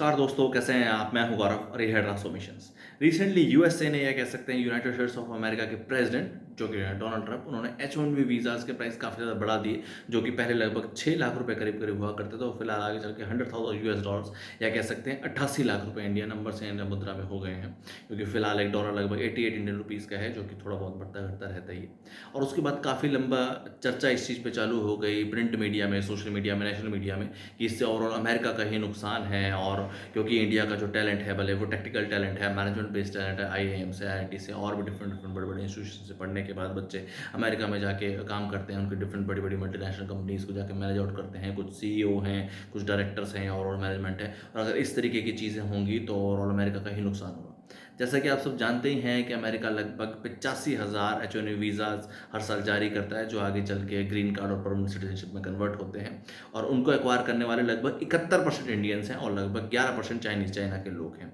नमस्कार दोस्तों, कैसे हैं आप? मैं हूं गौरव और ये है ट्रांसफॉर्मेशंस। रिसेंटली यूएसए ने या कह सकते हैं यूनाइटेड स्टेट्स ऑफ अमेरिका के प्रेसिडेंट जो कि डोनाल्ड ट्रंप, उन्होंने H1B वीज़ाज़ के प्राइस काफ़ी ज़्यादा बढ़ा दिए, जो कि पहले लगभग 6 लाख रुपए करीब-करीब हुआ करते थे और फिलहाल आगे चल के $100,000 या कह सकते हैं 88 लाख रुपए इंडियन नंबर से इंडियन मुद्रा में हो गए हैं, क्योंकि फिलहाल $1 लगभग 88 इंडियन रुपीज़ का है, जो कि थोड़ा बहुत बढ़ता-घटता रहता ही है। और उसके बाद काफ़ी लंबा चर्चा इस चीज़ पे चालू हो गई प्रिंट मीडिया में, सोशल मीडिया में, नेशनल मीडिया में कि इससे ओवरऑल अमेरिका का ही नुकसान है। और क्योंकि इंडिया का जो टैलेंट है, भले वो टेक्निकल टैलेंट है, मैनेजमेंट बेस्ड टैलेंट है, आईआईएम से, आईआईटी से और भी डिफरेंट डिफरेंट बड़े-बड़े इंस्टीट्यूशन से पढ़ने के बाद बच्चे अमेरिका में जाके काम करते हैं, उनकी डिफरेंट बड़ी-बड़ी मल्टीनेशनल कंपनीज़ को जाके मैनेज आउट करते हैं, कुछ सीईओ हैं, कुछ डायरेक्टर्स हैं, ओवरऑल मैनेजमेंट है। और अगर इस तरीके की चीज़ें होंगी तो ओवरऑल अमेरिका का ही नुकसान होगा। जैसा कि आप सब जानते ही हैं कि अमेरिका लगभग 85,000 H1B वीज़ाज़ हर साल जारी करता है, जो आगे चल के ग्रीन कार्ड और परमानेंट सिटीजनशिप में कन्वर्ट होते हैं। और उनको एक्वायर करने वाले लगभग 71% इंडियंस हैं और लगभग 11% चाइना के लोग हैं।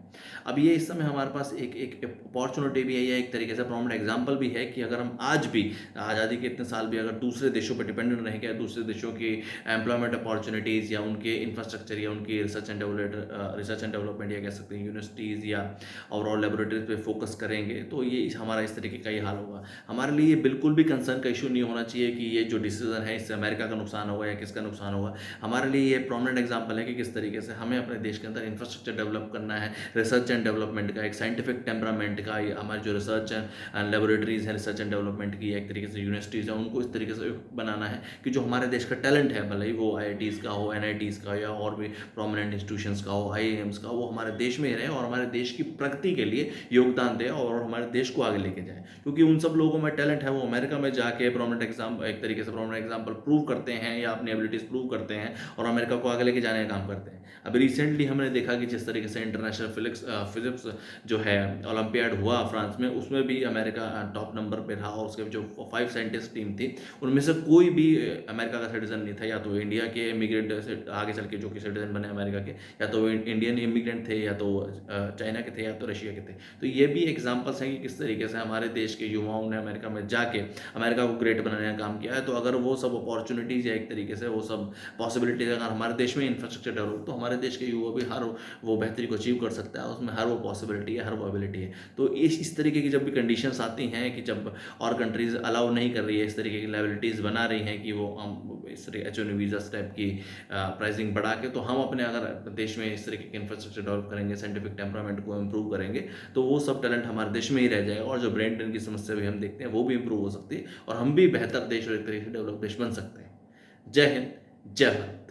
अब ये इस समय हमारे पास एक एक अपॉर्चुनिटी भी है, या एक तरीके से प्रोमिनेंट एग्जाम्पल भी है कि अगर हम आज भी आज़ादी के इतने साल भी अगर दूसरे देशों पर डिपेंडेंट रहेंगे, दूसरे देशों की एम्प्लॉयमेंट अपॉर्चुनिटीज़ या उनके इंफ्रास्ट्रक्चर या उनकी रिसर्च एंड डेवलपमेंट या कह सकते हैं यूनिवर्सिटीज़ या ओवरऑल लेबोरेटरीज पे फोकस करेंगे, तो ये हमारा इस तरीके का ही हाल होगा। हमारे लिए ये बिल्कुल भी कंसर्न का इशू नहीं होना चाहिए कि ये जो डिसीजन है इससे अमेरिका का नुकसान होगा या किसका नुकसान होगा। हमारे लिए ये प्रोमिनेंट एग्जाम्पल है कि किस तरीके से हमें अपने देश के अंदर इंफ्रास्ट्रक्चर डेवलप करना है, रिसर्च एंड डेवलपमेंट का, एक साइंटिफिक टेम्परामेंट का, हमारी जो रिसर्च एंड लेबोरेटरीज है रिसर्च एंड डेवलपमेंट की, एक तरीके से यूनिवर्सिटीज़ है, उनको इस तरीके से बनाना है कि जो हमारे देश का टैलेंट है, भले ही वो आईआईटीज़ का हो, एनआईटीज़ का या और भी प्रोमिनेंट इंस्टीट्यूशंस का हो, आईआईएम्स का, वो हमारे देश में ही रहे और हमारे देश की प्रगति के लिए योगदान दें और हमारे देश को आगे लेके जाएँ। क्योंकि उन सब लोगों में टैलेंट है, वो अमेरिका में जाके एक तरीके से प्रोमिनेंट एग्जाम्पल प्रूव करते हैं या अपनी एबिलिटीज़ प्रूव करते हैं और अमेरिका को आगे लेके जाने का काम करते हैं। अभी रिसेंटली हमने देखा कि जिस तरीके से इंटरनेशनल फिजिक्स जो है ओलंपियाड हुआ फ्रांस में, उसमें भी अमेरिका टॉप नंबर पे रहा और उसके जो 5 साइंटिस्ट टीम थी, उनमें से कोई भी अमेरिका का सिटीजन नहीं था, या तो इंडिया के इमिग्रेंट से आगे चल के जो कि सिटीजन बने अमेरिका के, या तो इंडियन इमिग्रेंट थे, या तो चाइना के थे, या तो रशिया के थे। तो ये भी एग्जांपल्स हैं कि किस तरीके से हमारे देश के युवाओं ने अमेरिका में जाके अमेरिका को ग्रेट बनाने का काम किया है। तो अगर वो सब अपॉर्चुनिटीज़ या एक तरीके से वो सब पॉसिबिलिटीज़ अगर हमारे देश में इंफ्रास्ट्रक्चर डेवलप, तो हमारे देश के युवा भी हर वो बेहतरी को अचीव कर सकता है, उसमें हर वो पॉसिबिलिटी है, हर वो एबिलिटी है। तो इस तरीके की जब भी कंडीशंस आती हैं कि जब और कंट्रीज़ अलाउ नहीं कर रही है, इस तरीके की लायबिलिटीज़ बना रही हैं कि वो इस तरह H1B वीज़ास टाइप की प्राइसिंग बढ़ा के, तो हम अपने अगर देश में इस तरीके के इंफ्रास्ट्रक्चर डेवलप करेंगे, साइंटिफिक टेम्परामेंट को इम्प्रूव करेंगे, तो वो सब टैलेंट हमारे देश में ही रह जाएगा और जो ब्रेन ड्रेन की समस्या भी हम देखते हैं वो भी इम्प्रूव हो सकती है और हम भी बेहतर देश और एक तरीके से डेवलप देश बन सकते हैं। जय हिंद, जय भारत।